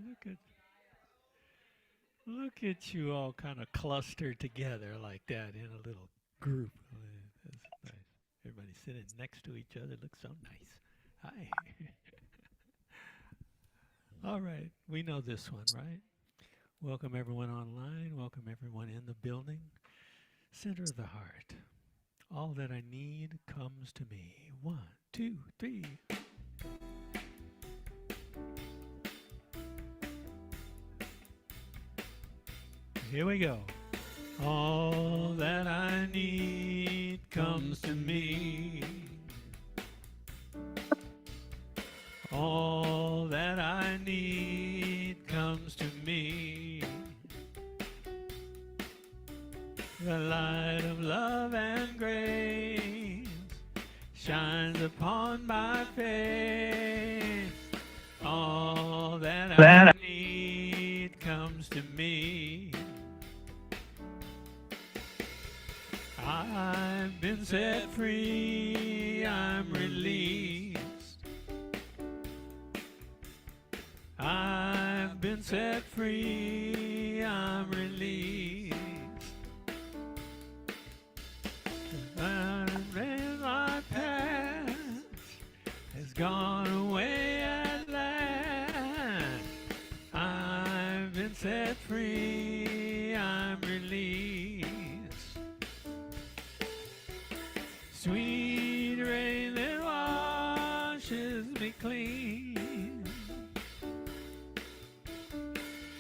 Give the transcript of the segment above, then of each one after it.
Look at look at you all kind of clustered together like that in a little group. That's nice. Everybody sitting next to each other looks so nice. Hi. All right, we know this one, right? Welcome everyone online. Welcome everyone in the building. Center of the heart. All that I need comes to me. One, two, three. Here we go. All that I need comes to me. All that I need comes to me. The light of love and grace shines upon my face. All that I need comes to me. I've been set free, I'm released. I've been set free, I'm released. My past has gone away at last. I've been set free, I'm released. Sweet rain that washes me clean.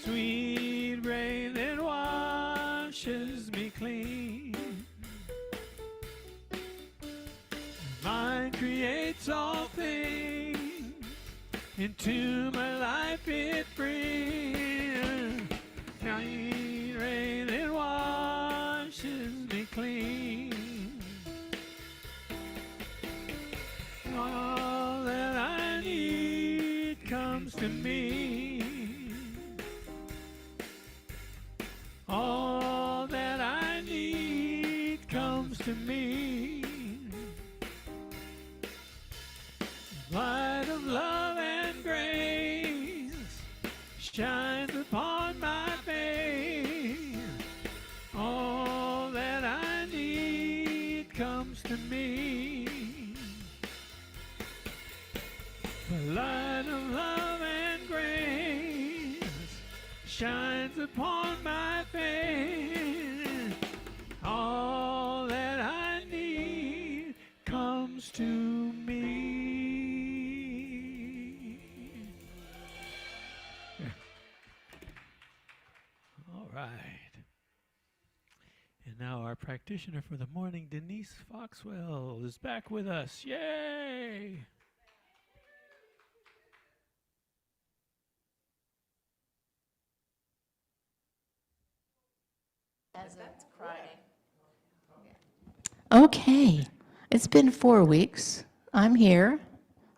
Sweet rain that washes me clean. Mind creates all things, into my life it brings. Sweet rain that washes me clean. All that I need comes to me. All that I need comes to me. Light of love and grace shines upon my face. All that I need comes to me. The light of love and grace shines upon my face. All that I need comes to me. All right. And now our practitioner for the morning, Denise Foxwell, is back with us. Yay! As it's crying. Okay, it's been 4 weeks. I'm here.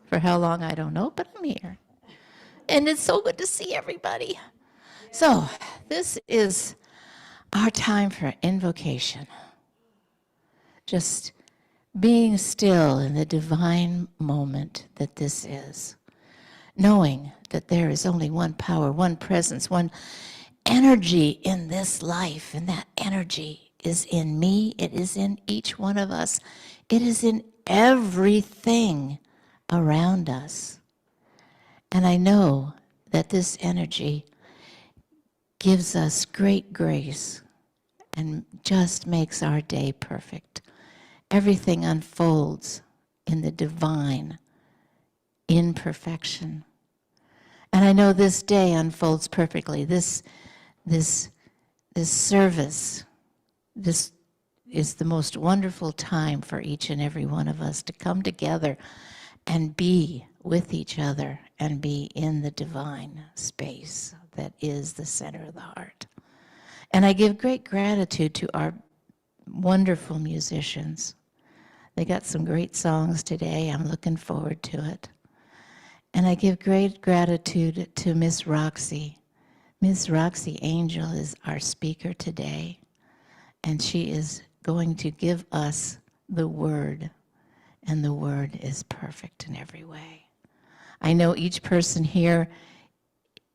For how long, I don't know, but I'm here. And it's so good to see everybody. So, this is our time for invocation. Just being still in the divine moment that this is. Knowing that there is only one power, one presence, one energy in this life, and that energy is in me, it is in each one of us, it is in everything around us. And I know that this energy gives us great grace and just makes our day perfect. Everything unfolds in the divine imperfection. And I know this day unfolds perfectly. This service, this is the most wonderful time for each and every one of us to come together and be with each other and be in the divine space that is the center of the heart. And I give great gratitude to our wonderful musicians. They got some great songs today. I'm looking forward to it. And I give great gratitude to Miss Roxy. Miss Roxy Angel is our speaker today, and she is going to give us the word, and the word is perfect in every way. I know each person here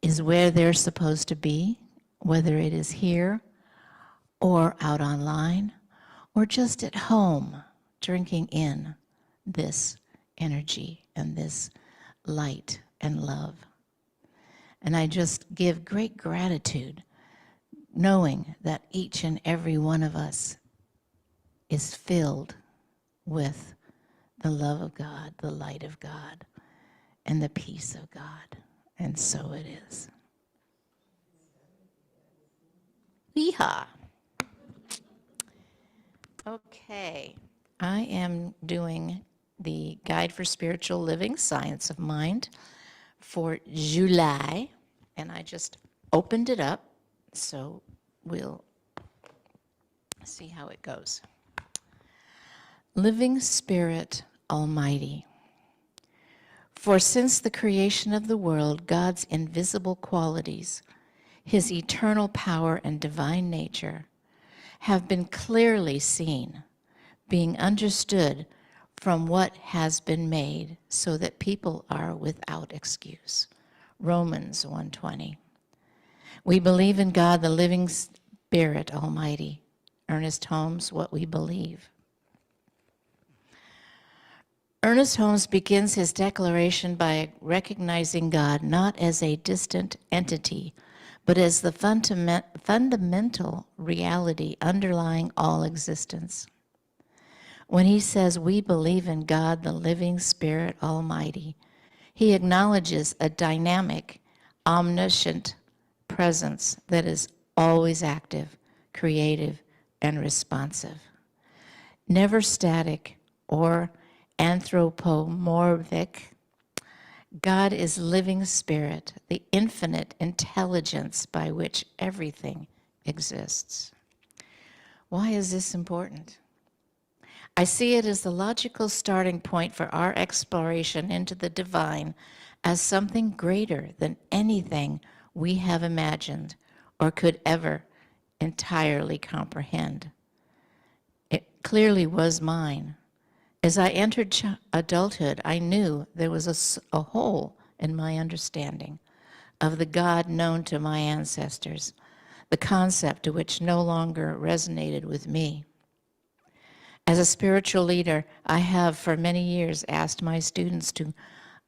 is where they're supposed to be, whether it is here or out online or just at home, drinking in this energy and this light and love. And I just give great gratitude knowing that each and every one of us is filled with the love of God, the light of God, and the peace of God. And so it is. Yeehaw. Okay, I am doing the Guide for Spiritual Living, Science of Mind for July, and I just opened it up, so we'll see how it goes. Living Spirit Almighty. For since the creation of the world, God's invisible qualities, his eternal power and divine nature, have been clearly seen, being understood from what has been made, so that people are without excuse. Romans 1:20. We believe in God, the living Spirit Almighty. Ernest Holmes, What We Believe. Ernest Holmes begins his declaration by recognizing God not as a distant entity, but as the fundamental reality underlying all existence. When he says we believe in God, the living Spirit Almighty, he acknowledges a dynamic, omniscient presence that is always active, creative, and responsive. Never static or anthropomorphic, God is living spirit, the infinite intelligence by which everything exists. Why is this important? I see it as the logical starting point for our exploration into the divine as something greater than anything we have imagined or could ever entirely comprehend. It clearly was mine. As I entered adulthood, I knew there was a hole in my understanding of the God known to my ancestors, the concept of which no longer resonated with me. As a spiritual leader, I have for many years asked my students to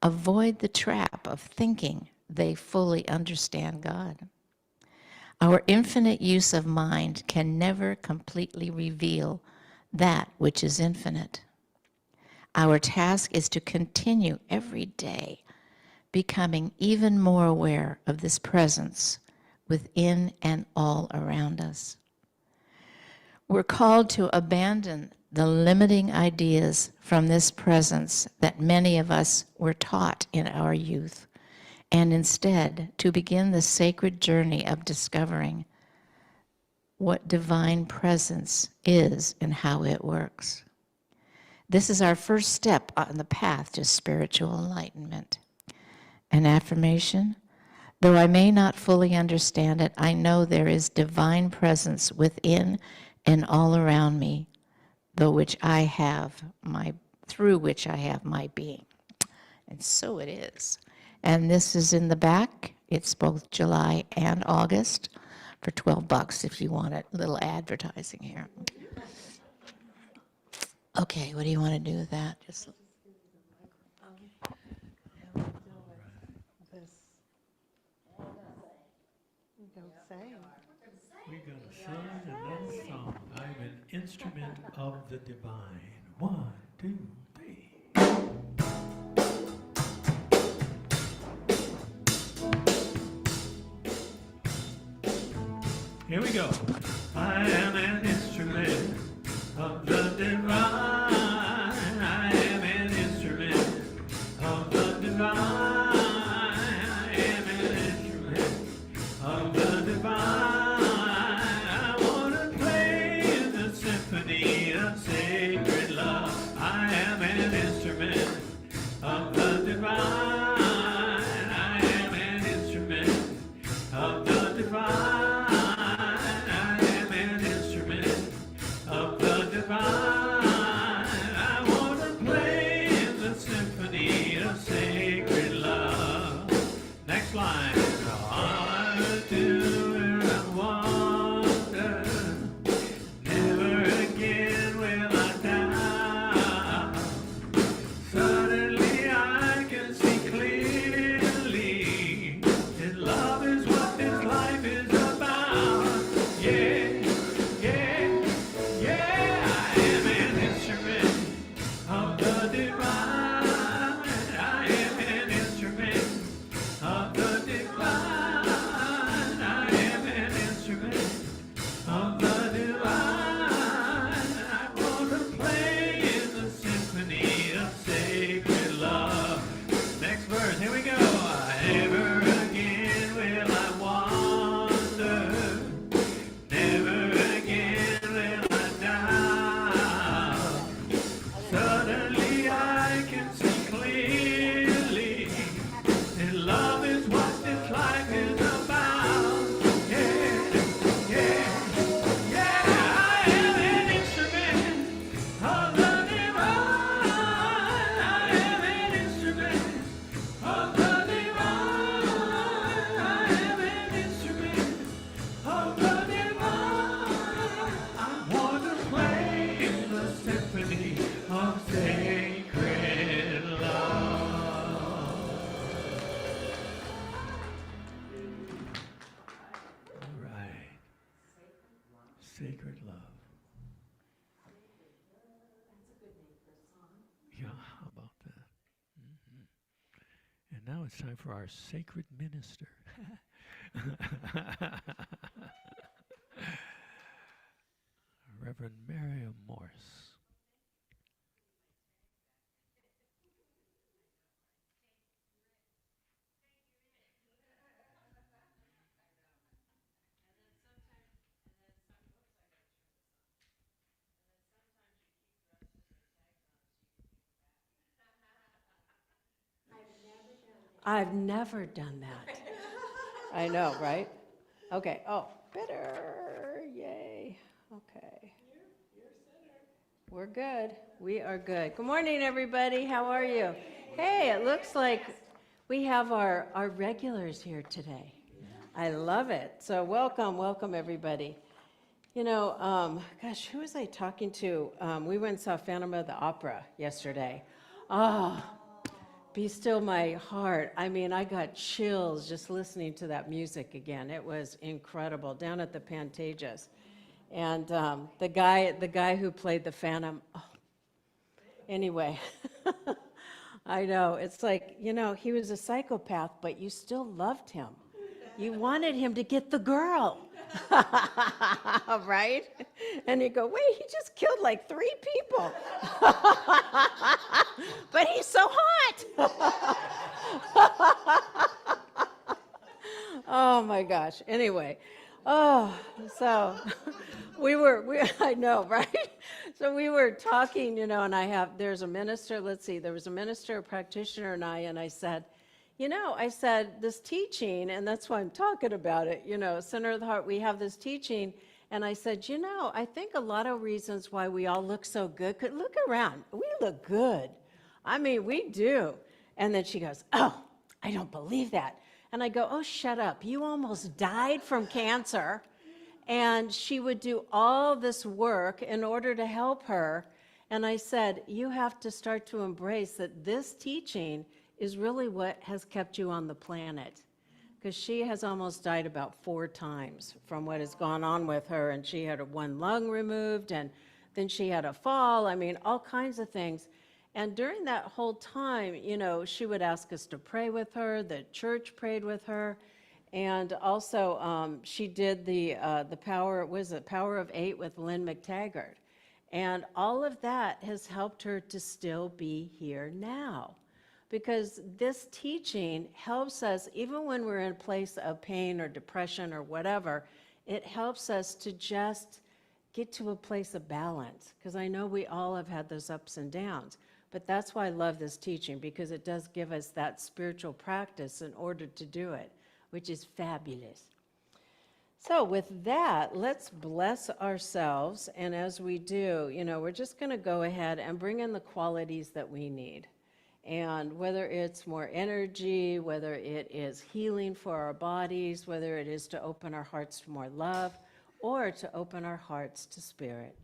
avoid the trap of thinking they fully understand God. Our infinite use of mind can never completely reveal that which is infinite. Our task is to continue every day becoming even more aware of this presence within and all around us. We're called to abandon the limiting ideas from this presence that many of us were taught in our youth, and instead to begin the sacred journey of discovering what divine presence is and how it works. This is our first step on the path to spiritual enlightenment. An affirmation: though I may not fully understand it, I know there is divine presence within and all around me, through which I have my being. And so it is. And this is in the back. It's both July and August for $12 if you want a little advertising here. Okay, what do you want to do with that? Just We're going to sing another song. I'm an instrument of the divine. 1, 2, 3. Here we go. I am an instrument of the divine. I am an instrument of the divine. now it's time for our sacred minister. Reverend Miriam Morse. I've never done that. I know, right? Okay. Oh, better. Yay. Okay. We're good. We are good. Good morning, everybody. How are you? Hey, it looks like we have our regulars here today. I love it. So welcome, everybody. You know, gosh, who was I talking to? We went and saw Phantom of the Opera yesterday. Oh, Be Still My Heart. I mean, I got chills just listening to that music again. It was incredible down at the Pantages. And the guy who played the Phantom, oh, anyway, I know. It's like, you know, he was a psychopath, but you still loved him. You wanted him to get the girl. Right? And you go, wait, he just killed like 3 people. But he's so hot. Oh my gosh. Anyway, so I know, right? So we were talking, you know, and there's a minister, there was a minister, a practitioner, and I said, you know, this teaching, and that's why I'm talking about it, you know, Center of the Heart, we have this teaching, and I said, you know, I think a lot of reasons why we all look so good, look around, we look good. I mean, we do. And then she goes, oh, I don't believe that. And I go, oh, shut up. You almost died from cancer. And she would do all this work in order to help her. And I said, you have to start to embrace that this teaching is really what has kept you on the planet. Because she has almost died about 4 times from what has gone on with her. And she had 1 lung removed, and then she had a fall. I mean, all kinds of things. And during that whole time, you know, she would ask us to pray with her. The church prayed with her. And also, she did the Power of 8 with Lynn McTaggart. And all of that has helped her to still be here now. Because this teaching helps us, even when we're in a place of pain or depression or whatever, it helps us to just get to a place of balance. Because I know we all have had those ups and downs. But that's why I love this teaching, because it does give us that spiritual practice in order to do it, which is fabulous. So with that, let's bless ourselves. And as we do, you know, we're just going to go ahead and bring in the qualities that we need. And whether it's more energy, whether it is healing for our bodies, whether it is to open our hearts to more love, or to open our hearts to spirit.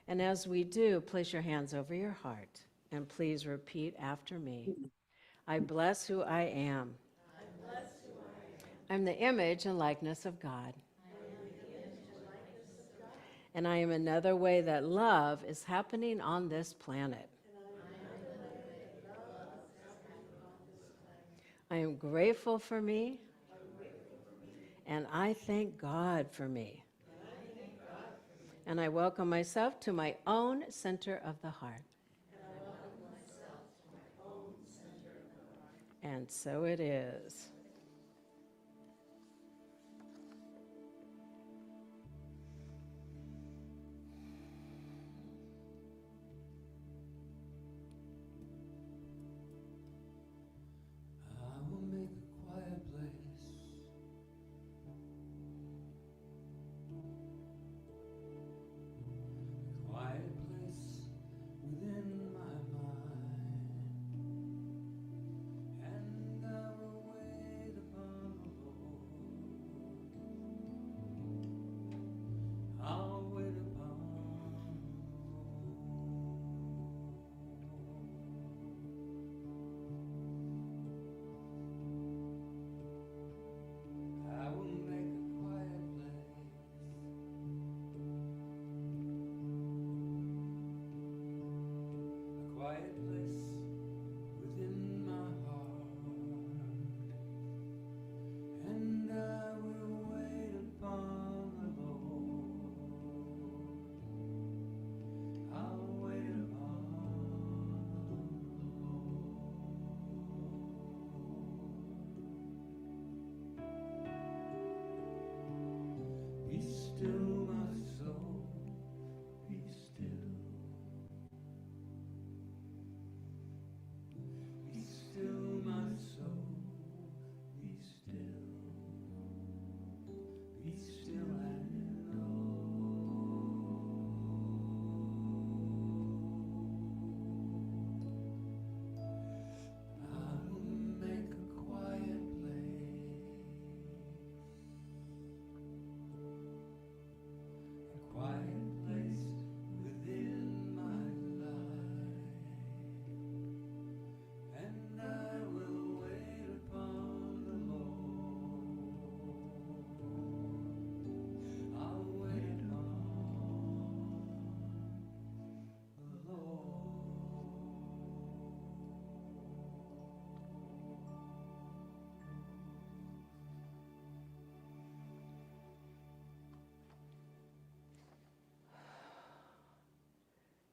And as we do, place your hands over your heart, and please repeat after me. I bless who I am. I'm the image and likeness of God. And I am another way that love is happening on this planet. I am grateful for me, and I thank God for me. And I welcome myself to my own center of the heart. And so it is. I will make a quiet place, a quiet place within my mind, and I will wait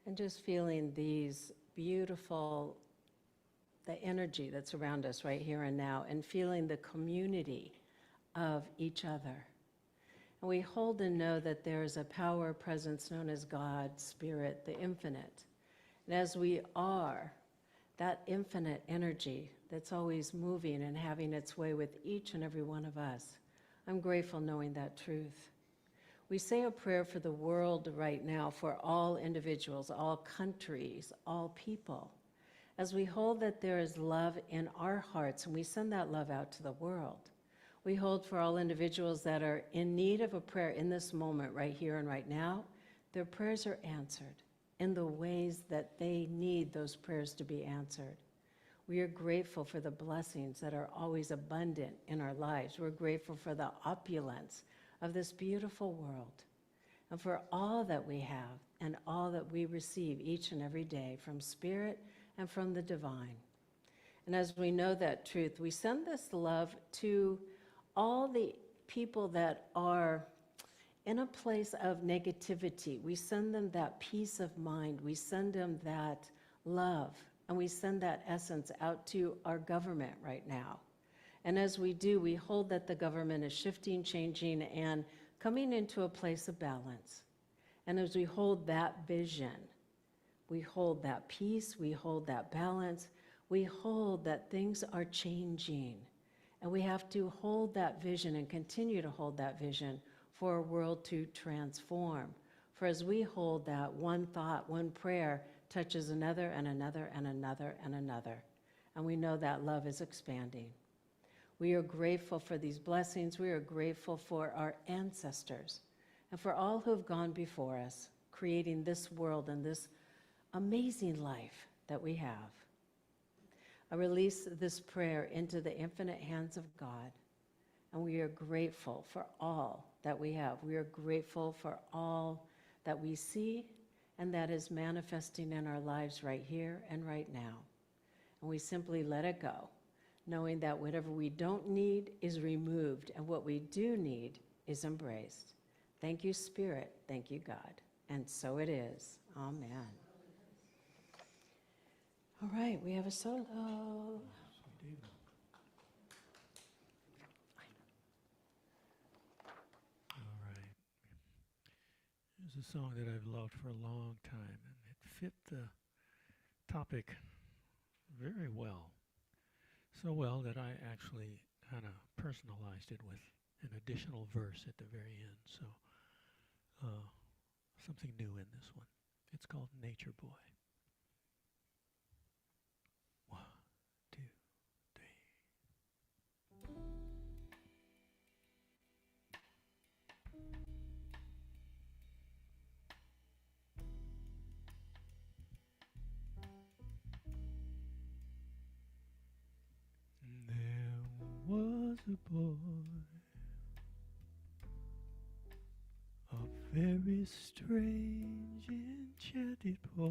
And just feeling these beautiful, the energy that's around us right here and now, and feeling the community of each other. And we hold and know that there is a power presence known as God, Spirit, the infinite. And as we are, that infinite energy that's always moving and having its way with each and every one of us, I'm grateful knowing that truth. We say a prayer for the world right now, for all individuals, all countries, all people, as we hold that there is love in our hearts, and we send that love out to the world. We hold for all individuals that are in need of a prayer in this moment, right here and right now. Their prayers are answered in the ways that they need those prayers to be answered. We are grateful for the blessings that are always abundant in our lives. We're grateful for the opulence of this beautiful world, and for all that we have and all that we receive each and every day from Spirit and from the divine. And as we know that truth, we send this love to all the people that are in a place of negativity. We send them that peace of mind. We send them that love, and we send that essence out to our government right now. And as we do, we hold that the government is shifting, changing, and coming into a place of balance. And as we hold that vision, we hold that peace, we hold that balance, we hold that things are changing. And we have to hold that vision and continue to hold that vision for a world to transform. For as we hold that, one thought, one prayer touches another and another and another and another. And we know that love is expanding. We are grateful for these blessings. We are grateful for our ancestors and for all who have gone before us, creating this world and this amazing life that we have. I release this prayer into the infinite hands of God, and we are grateful for all that we have. We are grateful for all that we see and that is manifesting in our lives right here and right now. And we simply let it go, knowing that whatever we don't need is removed, and what we do need is embraced. Thank you, Spirit. Thank you, God. And so it is. Amen. All right, we have a solo. All right. It's a song that I've loved for a long time, and it fit the topic very well. So well that I actually kind of personalized it with an additional verse at the very end. So something new in this one. It's called Nature Boy. 1, 2, 3. There was a boy, a very strange, enchanted boy.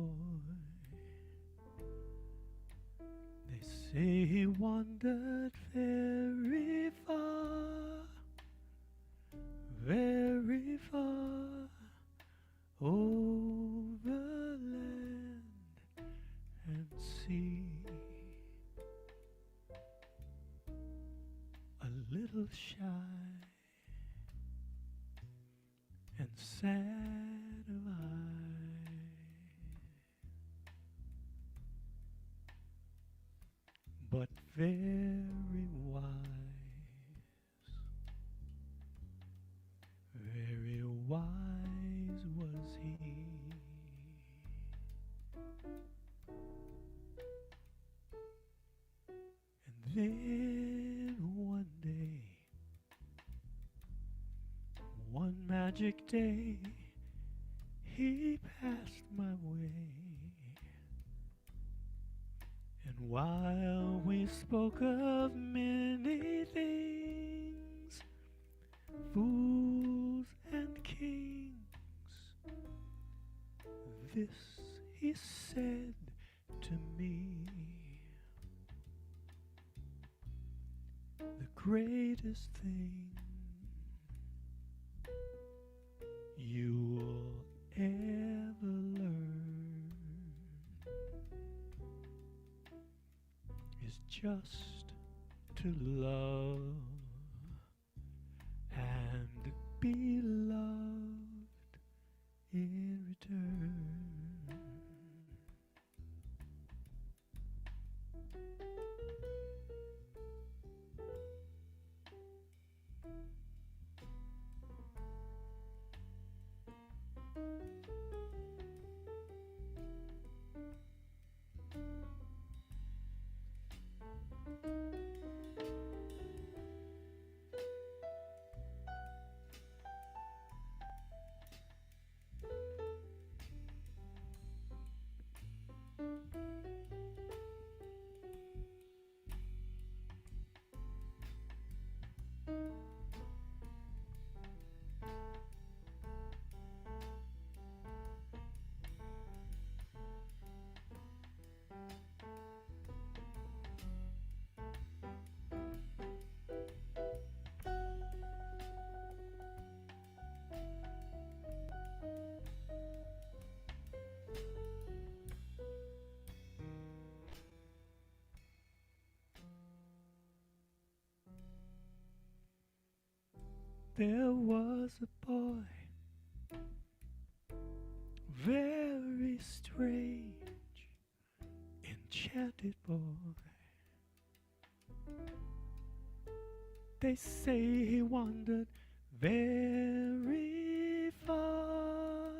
They say he wandered very far, very far, over land and sea. A little shy and sad of eye, but very wise, very wise was he. And then one day, one magic day, he passed my way. And while we spoke of many things, fools and kings, this he said to me: the greatest thing you'll ever learn is just to love and be loved in return. There was a boy, very strange, enchanted boy. They say he wandered very far,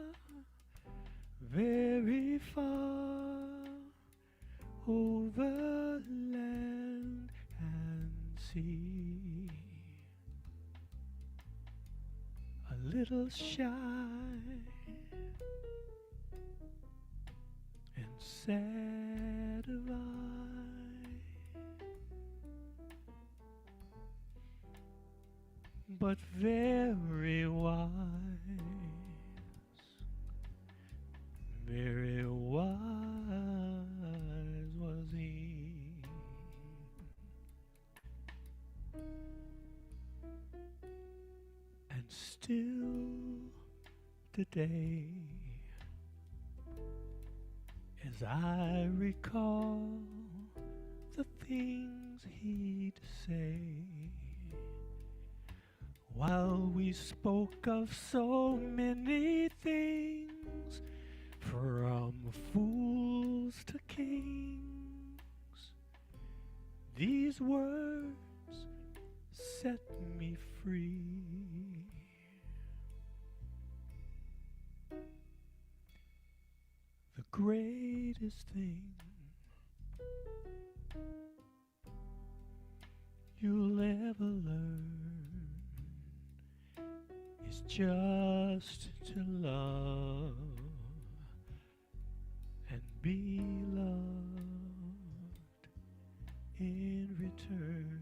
over land and sea. A little shy and sad of eye, but very wise, very wise was he. And still today, as I recall the things he'd say, while we spoke of so many things, from fools to kings, these words set me free. The greatest thing you'll ever learn is just to love and be loved in return.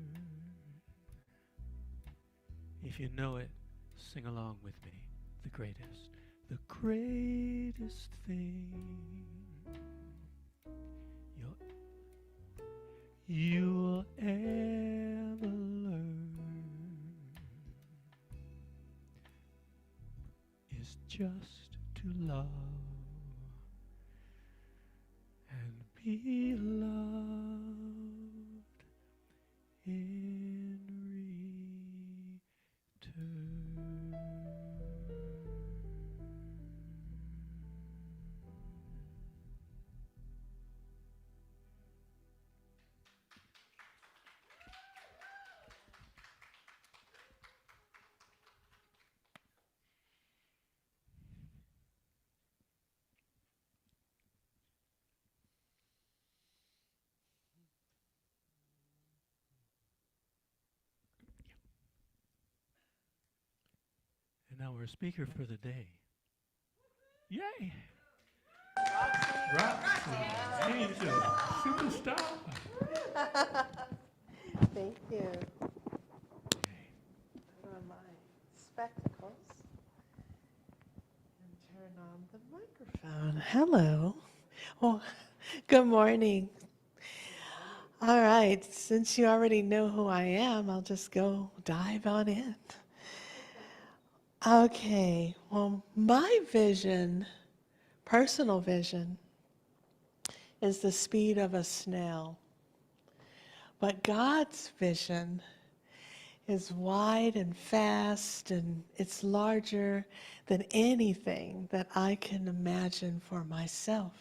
If you know it, sing along with me. The greatest thing you'll ever learn is just to love and be loved in return. And now our speaker for the day. Yay! Roxy, Angel, superstar. Thank you. Put on my spectacles and turn on the microphone. Hello. Well, good morning. All right, since you already know who I am, I'll just go dive on in. Okay, well, my vision, personal vision, is the speed of a snail. But God's vision is wide and vast, and it's larger than anything that I can imagine for myself.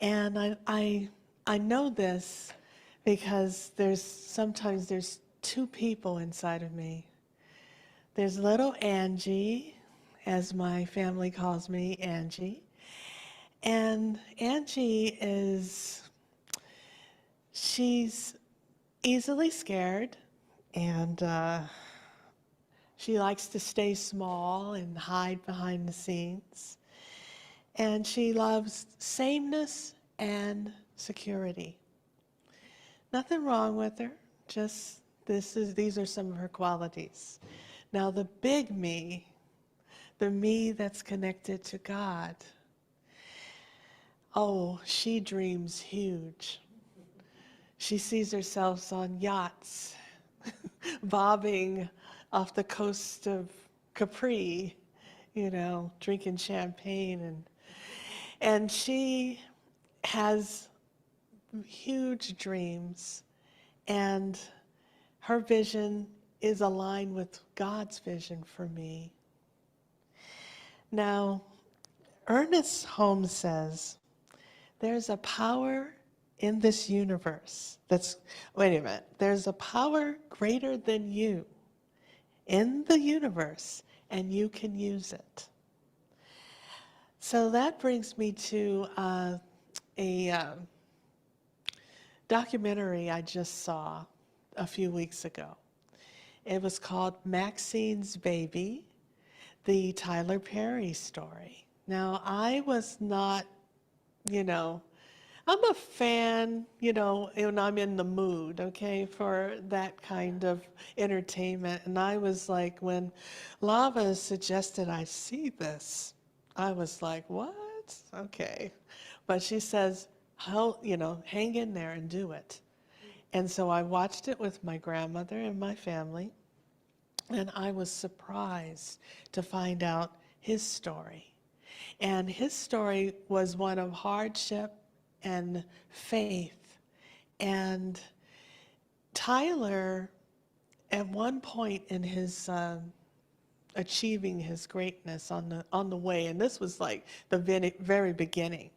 And I know this because sometimes there's two people inside of me. There's little Angie, as my family calls me, Angie. And Angie she's easily scared, and she likes to stay small and hide behind the scenes. And she loves sameness and security. Nothing wrong with her, just these are some of her qualities. Now the big me, the me that's connected to God, oh, she dreams huge. She sees herself on yachts, bobbing off the coast of Capri, drinking champagne, and she has huge dreams, and her vision is aligned with God's vision for me. Now, Ernest Holmes says, there's a power in this universe there's a power greater than you in the universe, and you can use it. So that brings me to a documentary I just saw a few weeks ago. It was called Maxine's Baby, the Tyler Perry story. Now, I was not, I'm a fan, when I'm in the mood, okay, for that kind of entertainment. And I was like, when Lava suggested I see this, I was like, what? Okay. But she says, hang in there and do it. And so I watched it with my grandmother and my family, and I was surprised to find out his story. And his story was one of hardship and faith. And Tyler, at one point in his achieving his greatness on the way, and this was like the very beginning,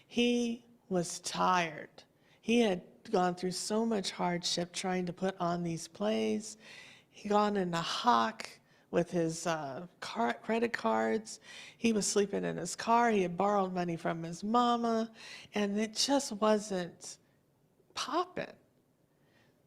he was tired. He had gone through so much hardship trying to put on these plays. He gone in a hock with his credit cards. He was sleeping in his car. He had borrowed money from his mama, and it just wasn't popping.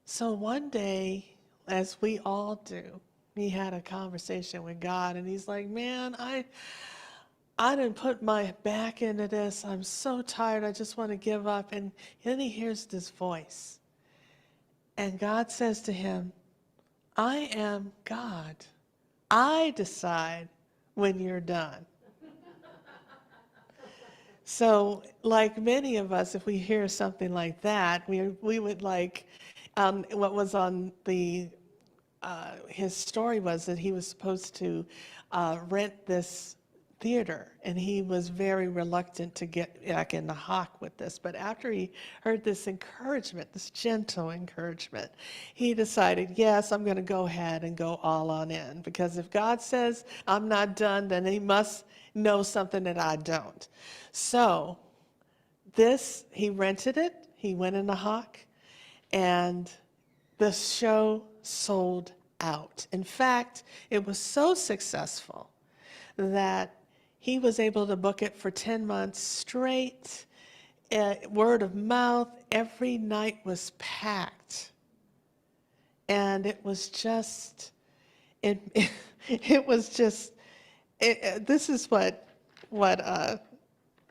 So one day, as we all do, he had a conversation with God, and he's like, man, I didn't put my back into this. I'm so tired. I just want to give up. And then he hears this voice. And God says to him, I am God. I decide when you're done. So, like many of us, if we hear something like that, we would like, what was on his story was that he was supposed to rent this theater, and he was very reluctant to get back in the hock with this. But after he heard this encouragement, this gentle encouragement, he decided, yes, I'm going to go ahead and go all on in, because if God says I'm not done, then he must know something that I don't. So he rented it, he went in the hock, and the show sold out. In fact, it was so successful that he was able to book it for 10 months straight. Word of mouth, every night was packed. And it was just, it was just, this is what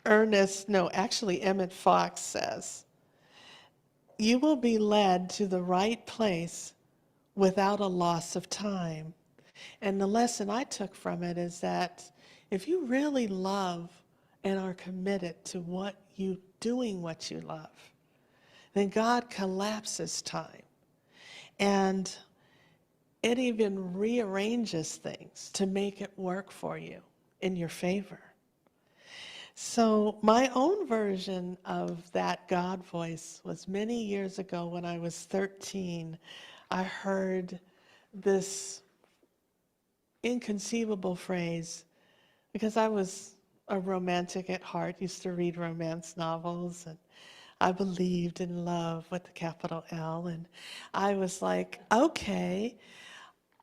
Emmett Fox says. You will be led to the right place without a loss of time. And the lesson I took from it is that if you really love and are committed to doing what you love, then God collapses time. And it even rearranges things to make it work for you in your favor. So my own version of that God voice was many years ago when I was 13. I heard this inconceivable phrase because I was a romantic at heart, used to read romance novels, and I believed in love with the capital L. And I was like, okay,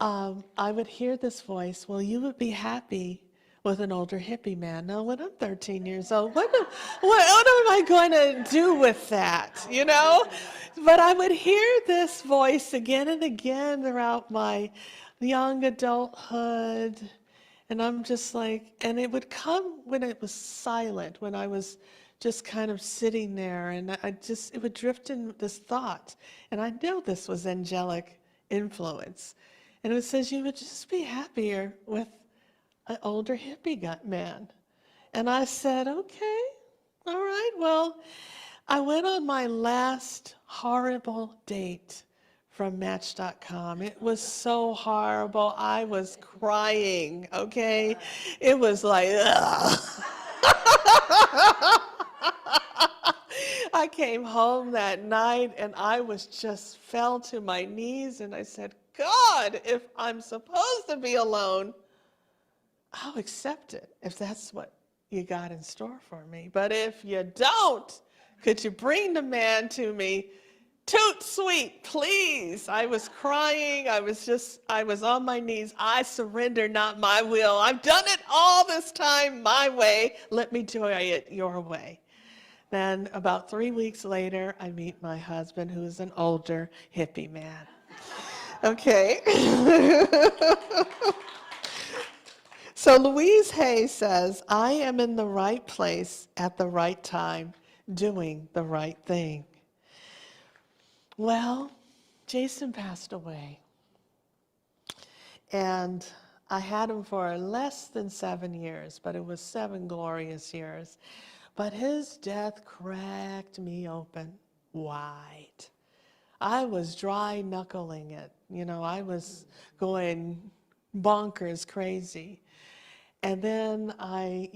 I would hear this voice, well, you would be happy with an older hippie man. Now, when I'm 13 years old, what am I going to do with that, you know? But I would hear this voice again and again throughout my young adulthood. And I'm just like, and it would come when it was silent, when I was just kind of sitting there, and it would drift in this thought. And I know this was angelic influence. And it says, you would just be happier with an older hippie man. And I said, okay, all right, well, I went on my last horrible date from Match.com. It was so horrible. I was crying, okay? It was like, ugh. I came home that night and I was just fell to my knees and I said, God, if I'm supposed to be alone, I'll accept it if that's what you got in store for me. But if you don't, could you bring the man to me? Toot sweet, please. I was crying. I was on my knees. I surrender, not my will. I've done it all this time my way. Let me do it your way. Then about 3 weeks later, I meet my husband, who is an older hippie man. Okay. So Louise Hay says, I am in the right place at the right time, doing the right thing. Well, Jason passed away. And I had him for less than 7 years, but it was 7 glorious years. But his death cracked me open wide. I was dry knuckling it. You know, I was going bonkers crazy. And then I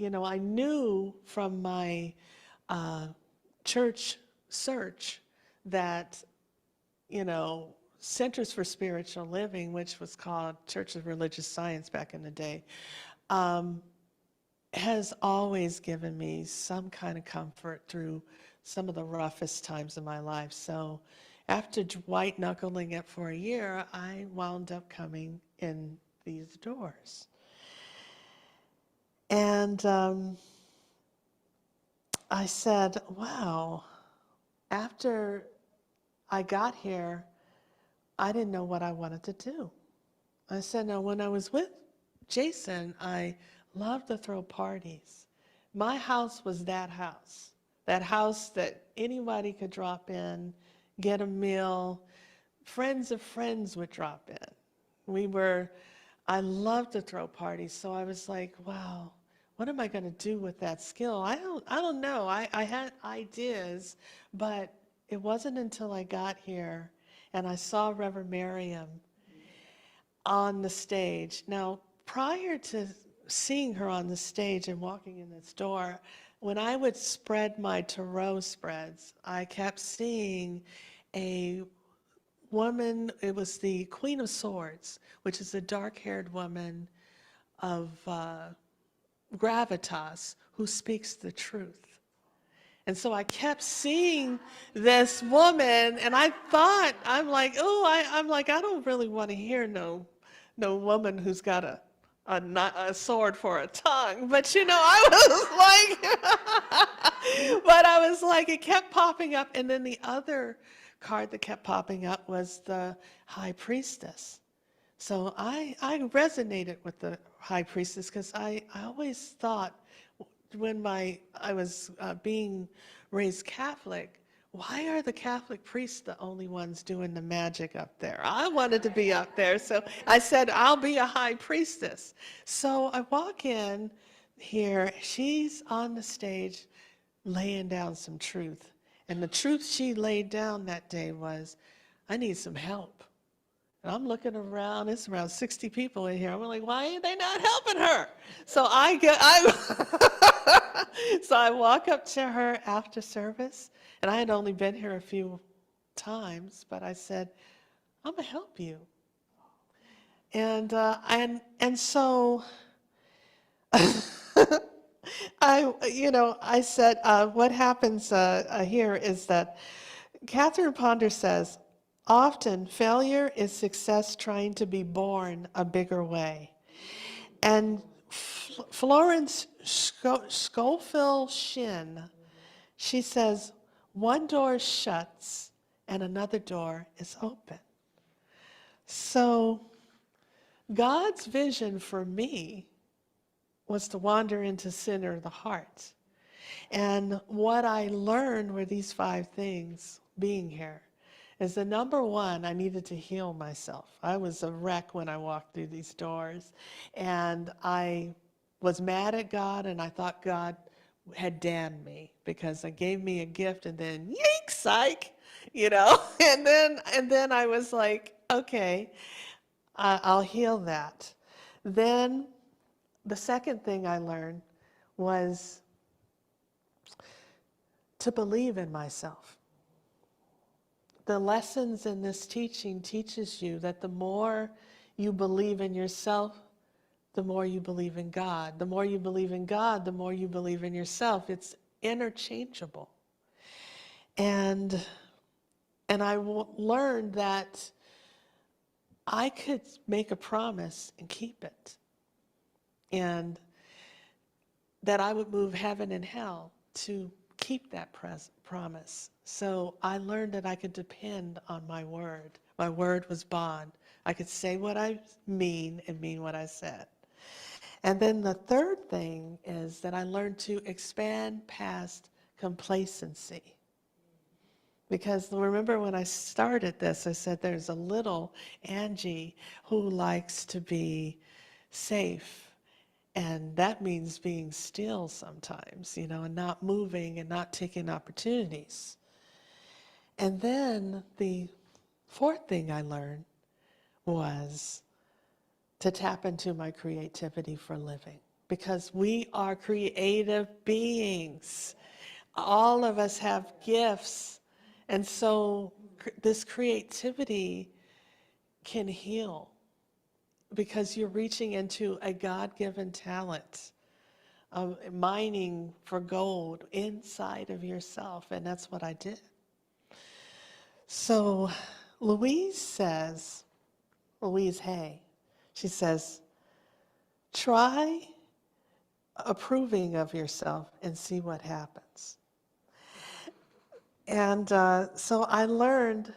knew from my church search that, Centers for Spiritual Living, which was called Church of Religious Science back in the day, has always given me some kind of comfort through some of the roughest times in my life. So after white knuckling it for a year, I wound up coming in these doors. And I said, wow, after I got here, I didn't know what I wanted to do. I said, now, when I was with Jason, I loved to throw parties. My house was that house that anybody could drop in, get a meal. Friends of friends would drop in. I loved to throw parties, so I was like, wow, what am I going to do with that skill? I don't know. I had ideas, but it wasn't until I got here and I saw Reverend Miriam on the stage. Now, prior to seeing her on the stage and walking in this door, when I would spread my tarot spreads, I kept seeing a woman. It was the Queen of Swords, which is a dark-haired woman of gravitas who speaks the truth. And so I kept seeing this woman, and I thought, I'm like, I don't really want to hear no woman who's got a sword for a tongue. But I was like, it kept popping up. And then the other card that kept popping up was the High Priestess. So I resonated with the High Priestess because I always thought, when I was being raised Catholic, why are the Catholic priests the only ones doing the magic up there? I wanted to be up there, so I said, I'll be a high priestess. So I walk in here, she's on the stage laying down some truth. And the truth she laid down that day was, I need some help. And I'm looking around, it's around 60 people in here. I'm like, why ain't they not helping her? So so I walk up to her after service, and I had only been here a few times, but I said, I'm gonna help you. And so I said, what happens here is that Catherine Ponder says, often failure is success trying to be born a bigger way. And Florence Scofield Shinn, she says, one door shuts and another door is open. So God's vision for me was to wander into center of the heart. And what I learned were these 5 things being here. Is the number one, I needed to heal myself. I was a wreck when I walked through these doors. And I was mad at God, and I thought God had damned me because I gave me a gift and then yank, psych, and then I was like, okay, I'll heal that. Then the second thing I learned was to believe in myself. The lessons in this teaching teaches you that the more you believe in yourself, the more you believe in God. The more you believe in God, the more you believe in yourself. It's interchangeable. And I learned that I could make a promise and keep it. And that I would move heaven and hell to keep that promise. So I learned that I could depend on my word. My word was bond. I could say what I mean and mean what I said. And then the third thing is that I learned to expand past complacency. Because remember when I started this, I said there's a little Angie who likes to be safe. And that means being still sometimes, and not moving and not taking opportunities. And then the fourth thing I learned was to tap into my creativity for living. Because we are creative beings. All of us have gifts. And so this creativity can heal. Because you're reaching into a God-given talent of mining for gold inside of yourself, and that's what I did. So Louise Hay, she says, try approving of yourself and see what happens. And so I learned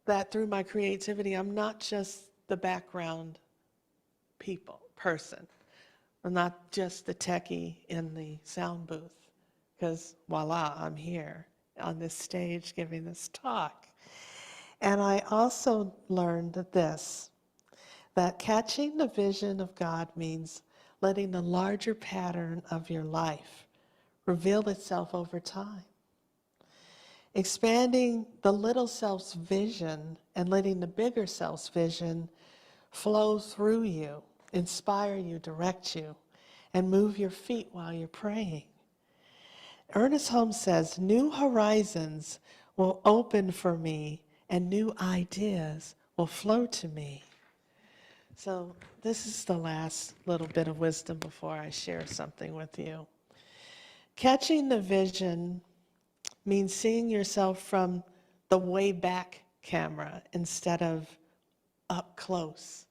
that through my creativity, I'm not just the background person. I'm not just the techie in the sound booth, because voila, I'm here on this stage giving this talk. And I also learned that catching the vision of God means letting the larger pattern of your life reveal itself over time. Expanding the little self's vision and letting the bigger self's vision flow through you, inspire you, direct you, and move your feet while you're praying. Ernest Holmes says, new horizons will open for me and new ideas will flow to me. So this is the last little bit of wisdom before I share something with you. Catching the vision means seeing yourself from the way back camera instead of up close.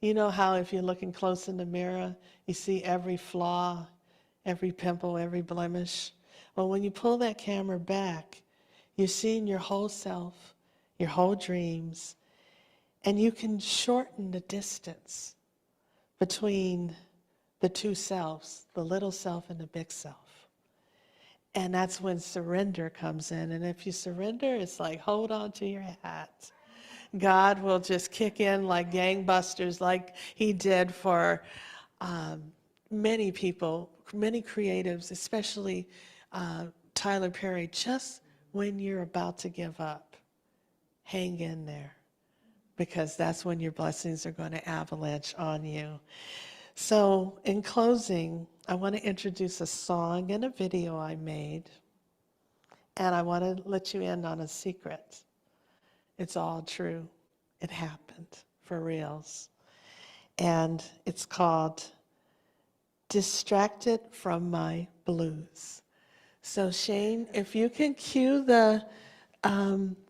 You know how if you're looking close in the mirror, you see every flaw, every pimple, every blemish? Well, when you pull that camera back, you're seeing your whole self, your whole dreams, and you can shorten the distance between the two selves, the little self and the big self. And that's when surrender comes in. And if you surrender, it's like hold on to your hat. God will just kick in like gangbusters, like he did for many people, many creatives, especially Tyler Perry. Just when you're about to give up, hang in there. because that's when your blessings are going to avalanche on you. So, in closing, I want to introduce a song and a video I made, and I want to let you in on a secret. It's all true. It happened for reals. And it's called Distracted from My Blues. So, Shane, if you can cue the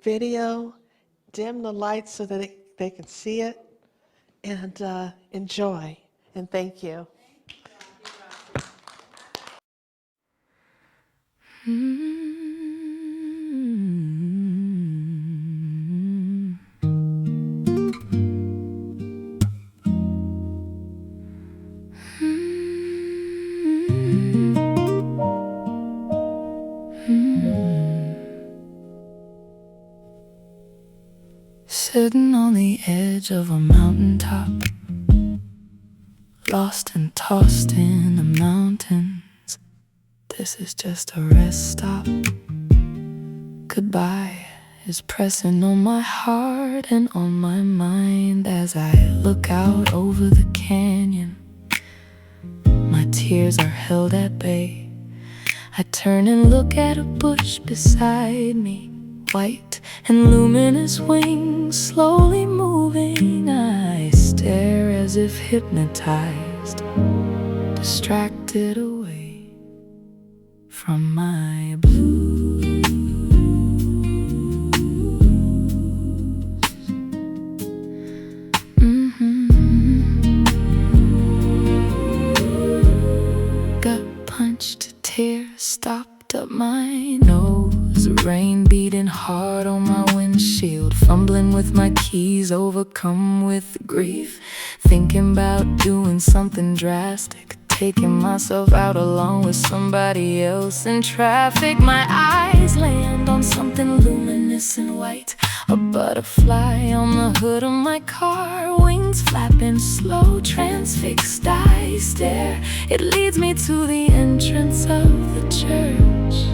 video, dim the lights so that they can see it, and enjoy. And thank you. Sitting on the edge of a mountaintop, lost and tossed in the mountains. This is just a rest stop. Goodbye is pressing on my heart and on my mind as I look out over the canyon. My tears are held at bay. I turn and look at a bush beside me, white and luminous wings slowly moving. I stare as if hypnotized, distracted away from my blues. Gut punched, tears stopped up my nose, rain beating hard on my windshield, fumbling with my keys, overcome with grief, thinking about doing something drastic, taking myself out along with somebody else in traffic. My eyes land on something luminous and white, a butterfly on the hood of my car, wings flapping slow, transfixed. I stare, it leads me to the entrance of the church,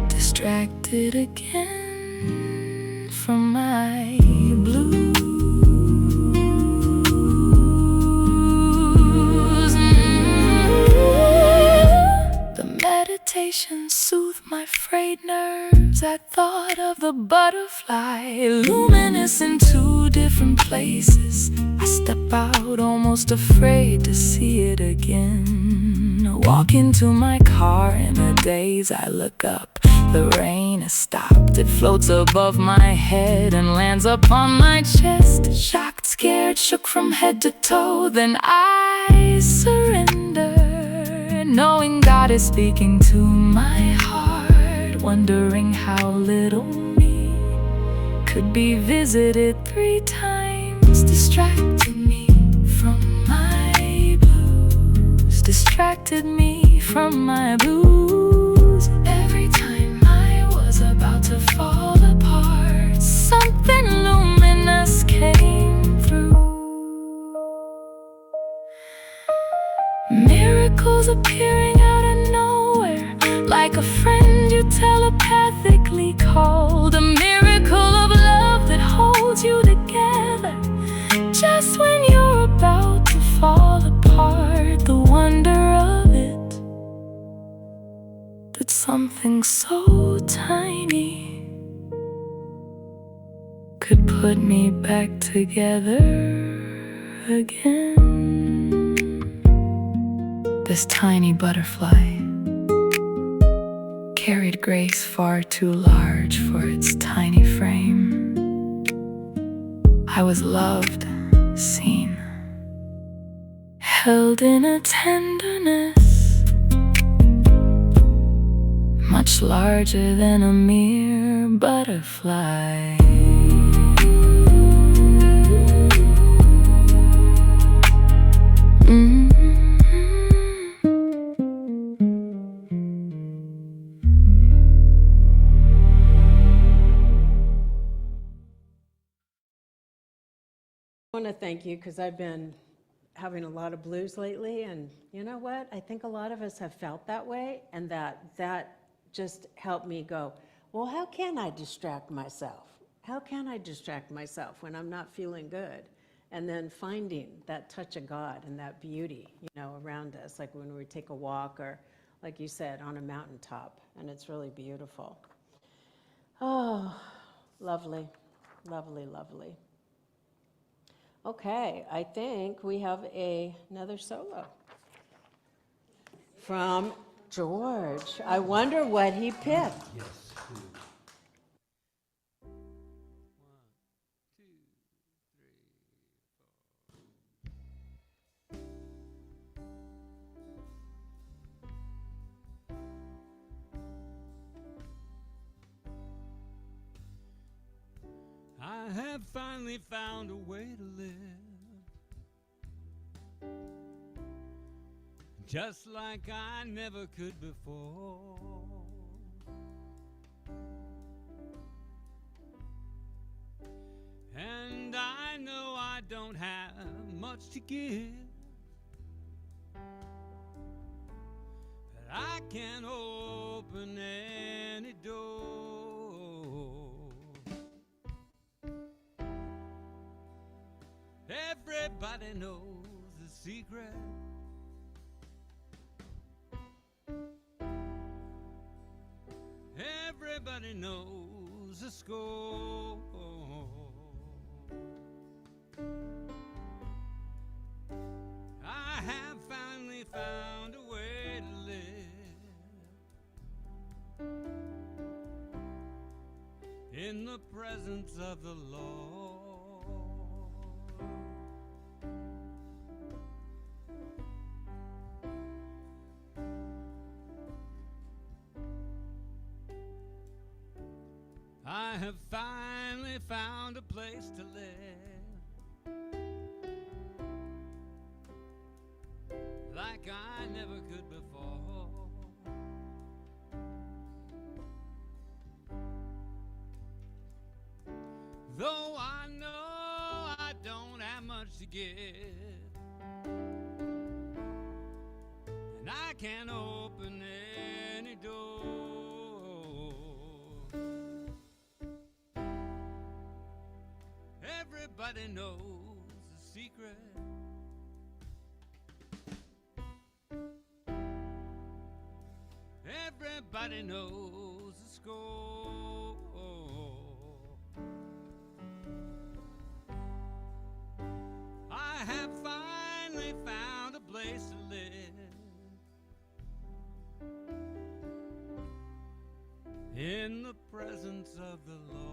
distracted again from my blues. The meditation soothed my frayed nerves. I thought of the butterfly, luminous in two different places. I step out, almost afraid to see it again. Walk into my car in a daze. I look up, the rain has stopped. It floats above my head and lands upon my chest. Shocked, scared, shook from head to toe. Then I surrender, knowing God is speaking to my heart, wondering how little me could be visited 3 times, distracted me from my blues, distracted me from my blues. Every time I was about to fall apart, something luminous came through. Miracles appearing out of nowhere, like a friend you telepathically called. A miracle of love that holds you together just when you're about to fall apart. The wonder of it, that something so tiny could put me back together again. This tiny butterfly carried grace far too large for its tiny frame. I was loved, seen, held in a tenderness much larger than a mere butterfly. I want to thank you because I've been having a lot of blues lately, and you know what? I think a lot of us have felt that way, and that just helped me go, well, how can I distract myself? how can I distract myself when I'm not feeling good? And then finding that touch of God and that beauty, around us, like when we take a walk or, like you said, on a mountaintop, and it's really beautiful. Oh, lovely, lovely, lovely. Okay, I think we have another solo from George. I wonder what he picked. Yes. I have finally found a way to live, just like I never could before. And I know I don't have much to give, but I can open any door. Everybody knows the secret. Everybody knows the score. I have finally found a way to live in the presence of the Lord. I have finally found a place to live like I never could before. Though I know I don't have much to give, and I can't open any door. Everybody knows the secret. Everybody knows the score. I have finally found a place to live in the presence of the Lord.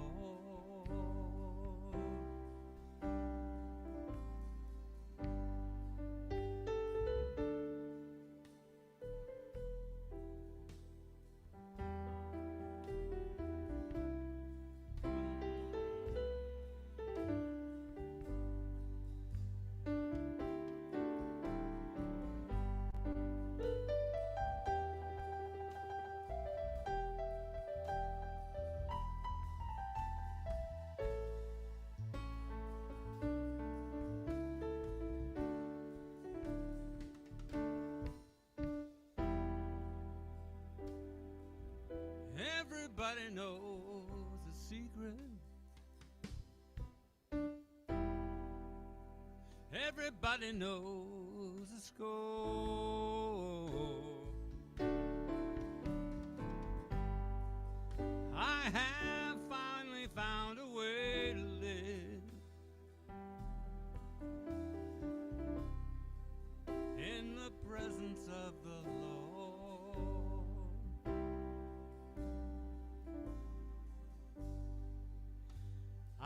Everybody knows the secret. Everybody knows the score. I have finally found a way to live in the presence of the Lord.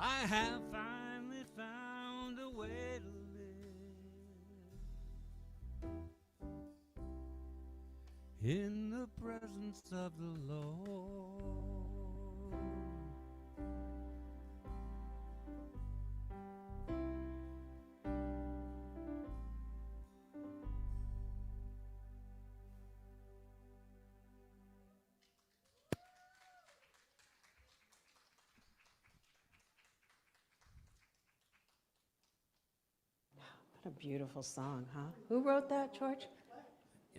I have finally found a way to live in the presence of the Lord. What a beautiful song, huh? Who wrote that, George?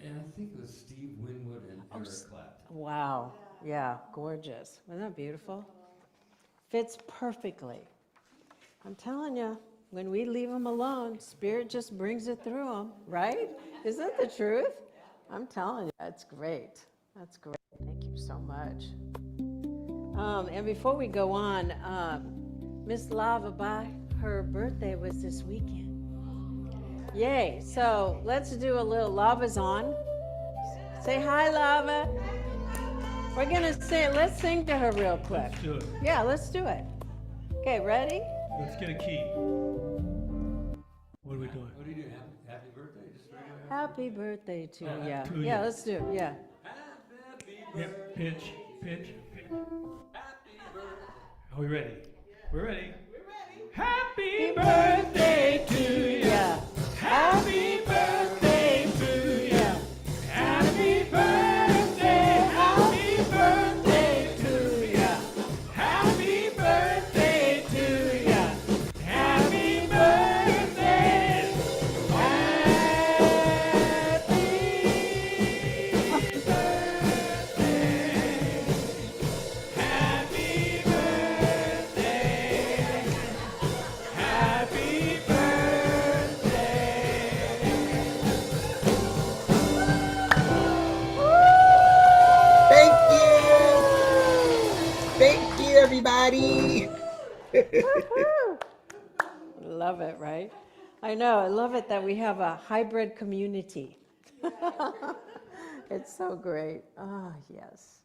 And I think it was Steve Winwood and Eric Clapton. Wow. Yeah, gorgeous. Wasn't that beautiful? Fits perfectly. I'm telling you, when we leave them alone, Spirit just brings it through them, right? Isn't that the truth? I'm telling you, that's great. That's great. Thank you so much. And before we go on, Miss Lava Bai, her birthday was this weekend. Yay. So let's do a little Lava's on. Say hi, Lava. We're going to sing. Let's sing to her real quick. Let's do it. Yeah, let's do it. Okay, ready? Let's get a key. What are we doing? What do you do? Happy birthday? Just regular Happy birthday to you. Yeah, to yeah, you. let's do it. Yeah. happy Yep, pitch, pitch. happy birthday. Are we ready? We're ready. Happy birthday to you. Yeah. Happy birthday to you. Yeah. Happy birthday, happy birthday to you. Happy birthday to you. Happy birthday. Happy birthday. Happy Thank you. Thank you, everybody. Love it, right? I know. I love it that we have a hybrid community. It's so great. Oh, yes.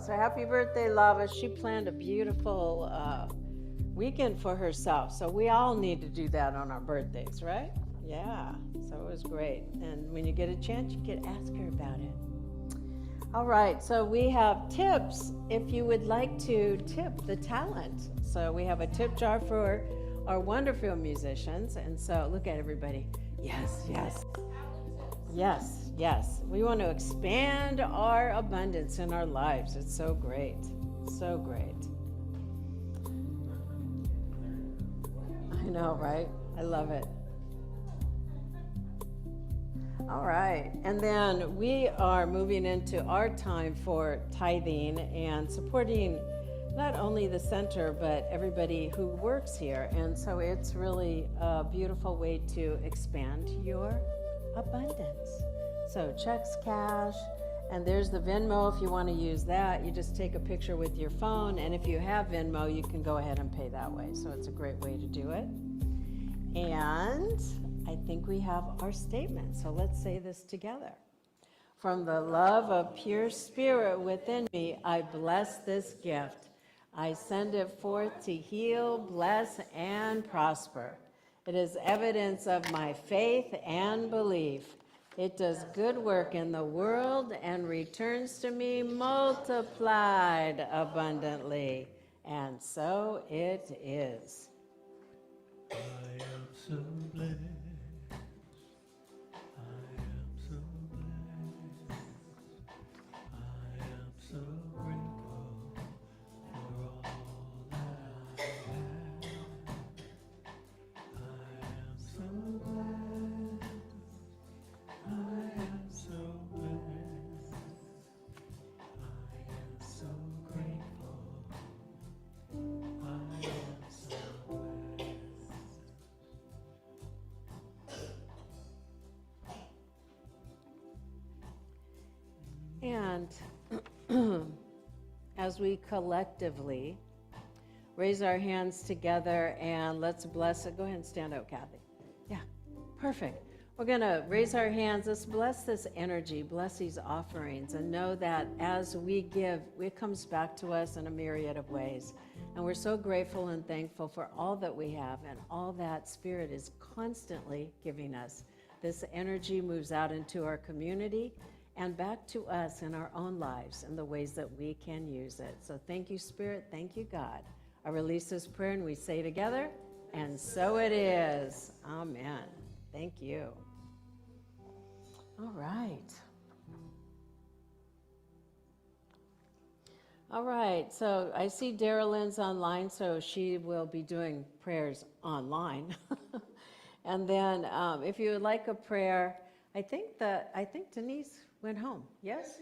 So happy birthday, Lava. She planned a beautiful weekend for herself. So we all need to do that on our birthdays, right? Yeah. So it was great. And when you get a chance, you can ask her about it. All right, so we have tips if you would like to tip the talent. So we have a tip jar for our wonderful musicians. And so look at everybody. Yes, yes. Yes, yes. We want to expand our abundance in our lives. It's so great. So great. I know, right? I love it. All right, and then we are moving into our time for tithing and supporting not only the center, but everybody who works here. And so it's really a beautiful way to expand your abundance. So checks, cash, and there's the Venmo if you want to use that. You just take a picture with your phone, and if you have Venmo, you can go ahead and pay that way. So it's a great way to do it. And I think we have our statement, so let's say this together. From the love of pure spirit within me, I bless this gift. I send it forth to heal, bless, and prosper. It is evidence of my faith and belief. It does good work in the world and returns to me multiplied abundantly. And so it is. I am so blessed. I am so blessed. I am so grateful for all that I have. I am so blessed. I am so blessed. I am so grateful. I am so blessed. And as we collectively raise our hands together and let's bless it. Go ahead and stand up, Kathy. Yeah, perfect. We're going to raise our hands. Let's bless this energy, bless these offerings, and know that as we give, it comes back to us in a myriad of ways. And we're so grateful and thankful for all that we have and all that Spirit is constantly giving us. This energy moves out into our community and back to us in our own lives and the ways that we can use it. So thank you, Spirit. Thank you, God. I release this prayer and we say together, and so it is. Amen. Thank you. All right. All right, so I see Darylyn's online, so she will be doing prayers online. And then if you would like a prayer, I think Denise went home. Yes?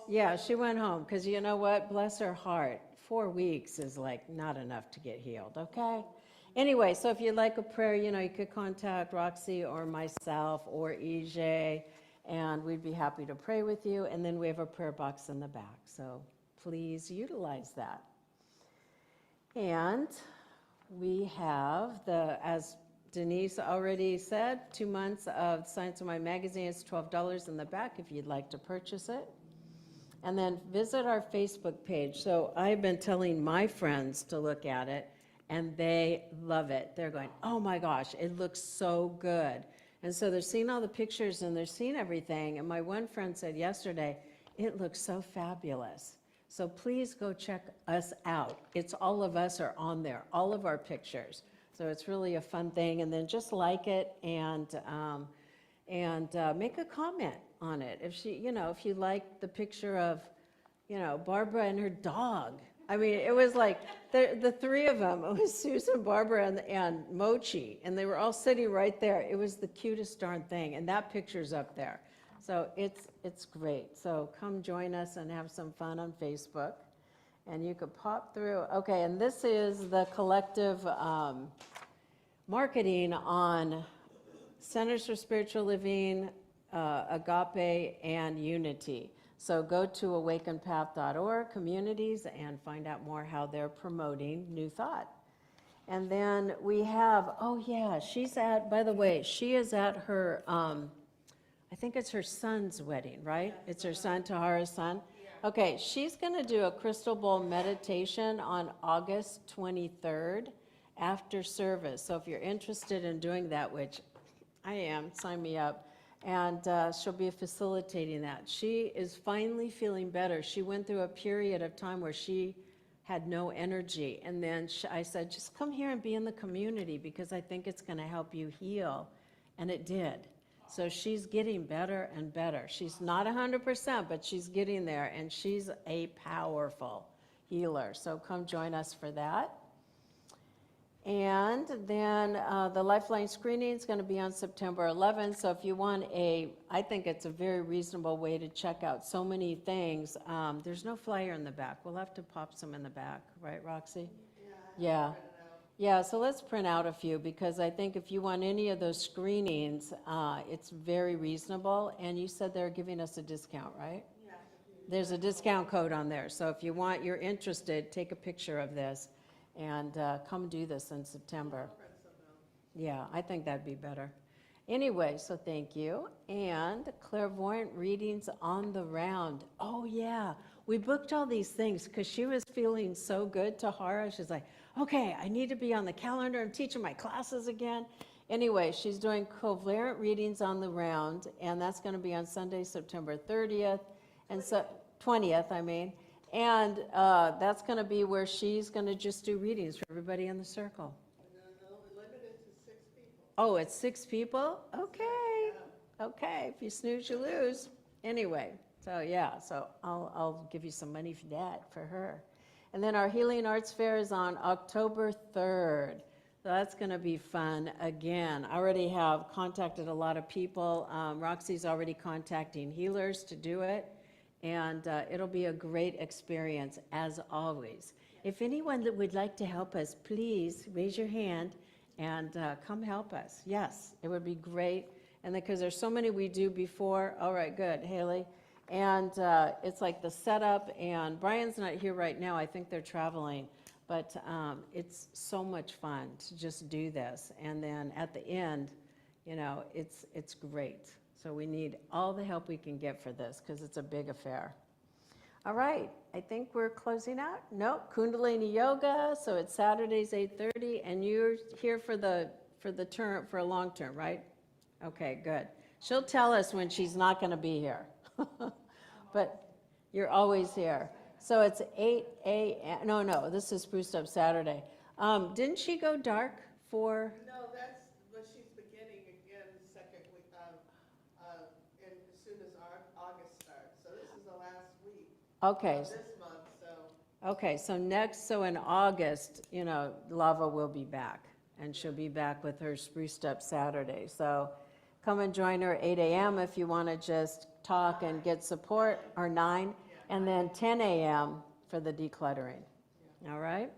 Yeah, she went home because you know what? Bless her heart 4 weeks is like not enough to get healed, okay? Anyway, so if you'd like a prayer, you could contact Roxy or myself or EJ, and we'd be happy to pray with you. And then we have a prayer box in the back, so please utilize that. And we have as Denise already said, 2 months of Science of Mind magazine. It's $12 in the back if you'd like to purchase it. And then visit our Facebook page. So I've been telling my friends to look at it, and they love it. They're going, oh my gosh, it looks so good. And so they're seeing all the pictures and they're seeing everything. And my one friend said yesterday, it looks so fabulous. So please go check us out. It's all of us are on there, all of our pictures. So it's really a fun thing. And then just like it and make a comment on it. If if you like the picture of, Barbara and her dog. I mean, it was like the three of them. It was Susan, Barbara, and Mochi, and they were all sitting right there. It was the cutest darn thing, and that picture's up there. So it's great. So come join us and have some fun on Facebook, and you could pop through. Okay, and this is the collective marketing on Centers for Spiritual Living, Agape, and Unity. So go to awakenedpath.org, communities, and find out more how they're promoting New Thought. And then we have, by the way, she is at her, I think it's her son's wedding, right? It's her son, Tahara's son. Okay, she's going to do a crystal bowl meditation on August 23rd after service. So if you're interested in doing that, which I am, sign me up. And she'll be facilitating that. She is finally feeling better. She went through a period of time where she had no energy. And then I said, just come here and be in the community because I think it's going to help you heal. And it did. So she's getting better and better. She's not 100%, but she's getting there. And she's a powerful healer. So come join us for that. And then the Lifeline screening is going to be on September 11th. So if you want I think it's a very reasonable way to check out so many things. There's no flyer in the back. We'll have to pop some in the back, right, Roxy? Yeah. Yeah, so let's print out a few because I think if you want any of those screenings, it's very reasonable. And you said they're giving us a discount, right? Yeah. There's a discount code on there. So if you're interested, take a picture of this. And come do this in September. Yeah, I think that'd be better. Anyway, so thank you. And clairvoyant readings on the round. Oh, yeah. We booked all these things because she was feeling so good, Tahara. She's like, okay, I need to be on the calendar. I'm teaching my classes again. Anyway, she's doing covalent readings on the round, and that's going to be on Sunday, September 30th, and 20th, I mean. And that's going to be where she's going to just do readings for everybody in the circle. Limited to 6 people. Oh, it's 6 people? Okay. Okay, if you snooze, you lose. Anyway, so I'll give you some money for that, for her. And then our Healing Arts Fair is on October 3rd. So that's going to be fun again. I already have contacted a lot of people. Roxy's already contacting healers to do it. And it'll be a great experience, as always. If anyone that would like to help us, please raise your hand and come help us. Yes, it would be great. And because there's so many we do before. All right, good, Haley. And it's like the setup, and Brian's not here right now. I think they're traveling. But it's so much fun to just do this. And then at the end, it's great. So we need all the help we can get for this because it's a big affair. All right, I think we're closing out. Nope, Kundalini Yoga. So it's Saturdays 8:30, and you're here for the term, for a long term, right? Okay, good. She'll tell us when she's not going to be here, but you're always here. So it's 8 a.m. No, this is Spruced Up Saturday. Didn't she go dark for? No, that's what she's beginning again the second week, and as soon as August starts. So this is the last week Okay. of this month. So Okay, so in August, Lava will be back, and she'll be back with her Spruced Up Saturday. So come and join her at 8 a.m. if you want to just talk and get support, or 9, and then 10 a.m. for the decluttering. All right?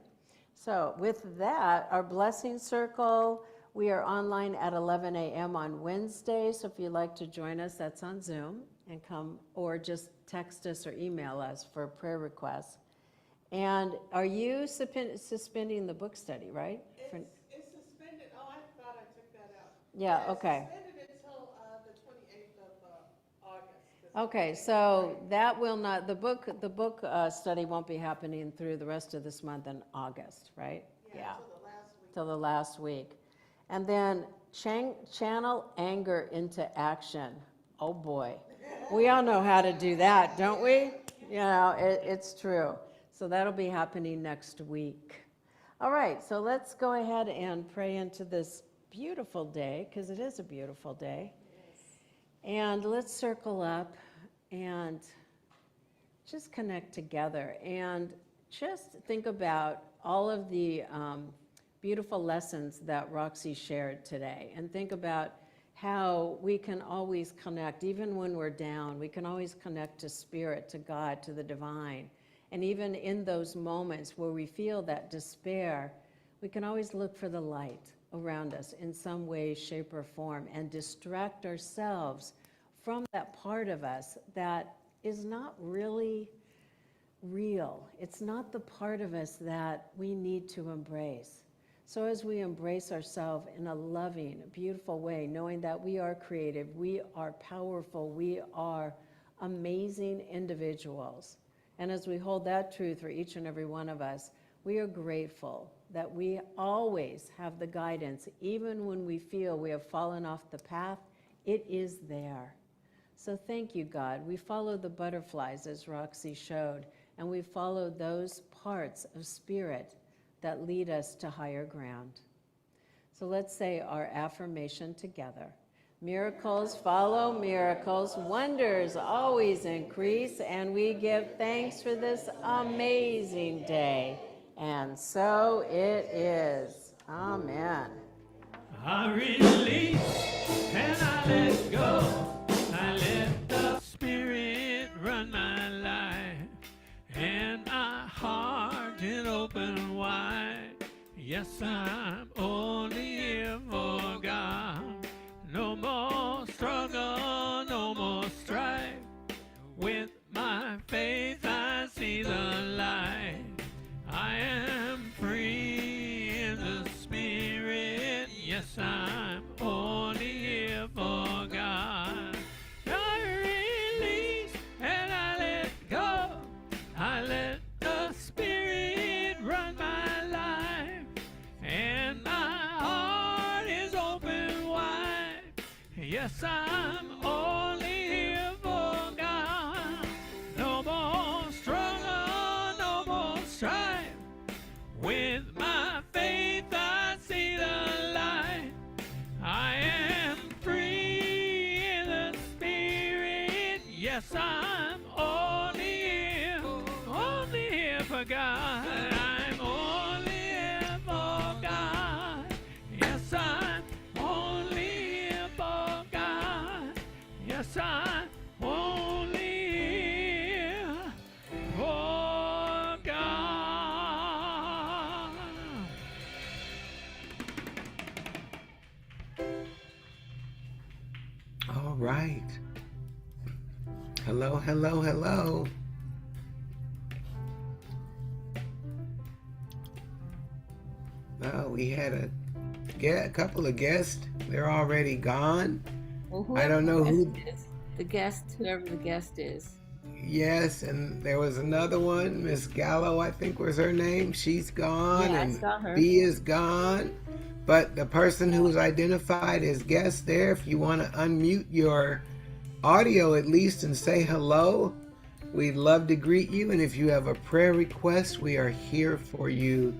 So with that, our blessing circle, we are online at 11 a.m. on Wednesday. So if you'd like to join us, that's on Zoom, and come, or just text us or email us for prayer requests. And are you suspending the book study, right? It's suspended. Oh, I thought I took that out. Yeah, okay. It's suspended until the 28th of August. Okay, so that will not, the book study won't be happening through the rest of this month in August, right? Yeah, until the last week. Till the last week. And then channel anger into action. Oh, boy. We all know how to do that, don't we? You know, it's true. So that'll be happening next week. All right, so let's go ahead and pray into this beautiful day, because it is a beautiful day. And let's circle up and just connect together and just think about all of the beautiful lessons that Roxy shared today, and think about how we can always connect, even when we're down, we can always connect to Spirit, to God, to the divine. And even in those moments where we feel that despair, we can always look for the light around us in some way, shape, or form, and distract ourselves from that part of us that is not really real. It's not the part of us that we need to embrace. So as we embrace ourselves in a loving, beautiful way, knowing that we are creative, we are powerful, we are amazing individuals. And as we hold that truth for each and every one of us, we are grateful that we always have the guidance, even when we feel we have fallen off the path, it is there. So thank you, God. We follow the butterflies, as Roxy showed, and we follow those parts of Spirit that lead us to higher ground. So let's say our affirmation together. Miracles follow miracles, wonders always increase, and we give thanks for this amazing day. And so it is. Amen. I release and I let go. I let the Spirit run my life, and my heart is open wide. Yes, I'm only here for God. No more struggle, no more strife. With my faith I see the light. I am free in the Spirit. Yes, I'm only here for God. I release and I let go. I let the Spirit run my life, and my heart is open wide. Yes, I'm only here for God. No more struggle, no more strife. With my faith I see the light. I am free in the Spirit. Yes, I'm only here for God. I'm only here for God. Yes, I'm only here for God. Yes, I'm only here for God. All right. Hello, hello, hello. Well, we had a couple of guests. They're already gone. Well, I don't know who. the guest, whoever the guest is. Yes, and there was another one, Miss Gallo, I think was her name. She's gone, Yeah, I and saw her. B is gone. But the person who was identified as guest there, if you want to unmute your audio at least and say hello, we'd love to greet you. And if you have a prayer request, we are here for you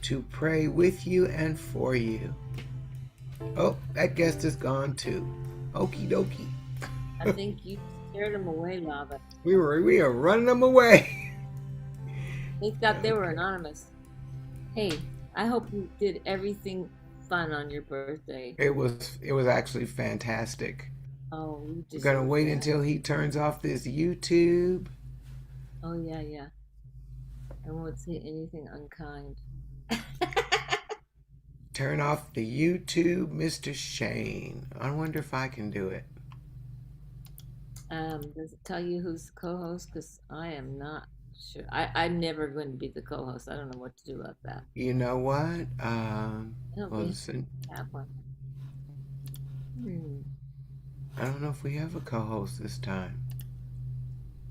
to pray with you and for you. Oh, that guest is gone too. Okie dokie. I think you scared them away, Lava. We are running them away. They thought they were anonymous. Hey, I hope you did everything fun on your birthday. It was actually fantastic. Oh, you We're just. gonna wait until he turns off this YouTube. Oh, yeah, yeah. I won't say anything unkind. Turn off the YouTube, Mr. Shane. I wonder if I can do it. Does it tell you who's co-host? Because I am not sure. I'm never going to be the co-host. I don't know what to do about that. You know what? I don't Well, think listen, I have one. Hmm. I don't know if we have a co-host this time.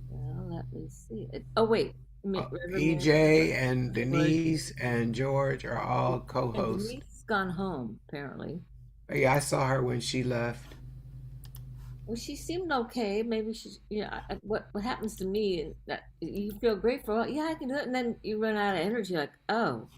Well, let me see. Oh, wait. Riverman EJ and George, Denise and George are all and co-hosts. Denise has gone home, apparently. Yeah, I saw her when she left. Well, she seemed okay. Maybe she's, what happens to me is that you feel great for a while. Yeah, I can do it. And then you run out of energy, like, oh,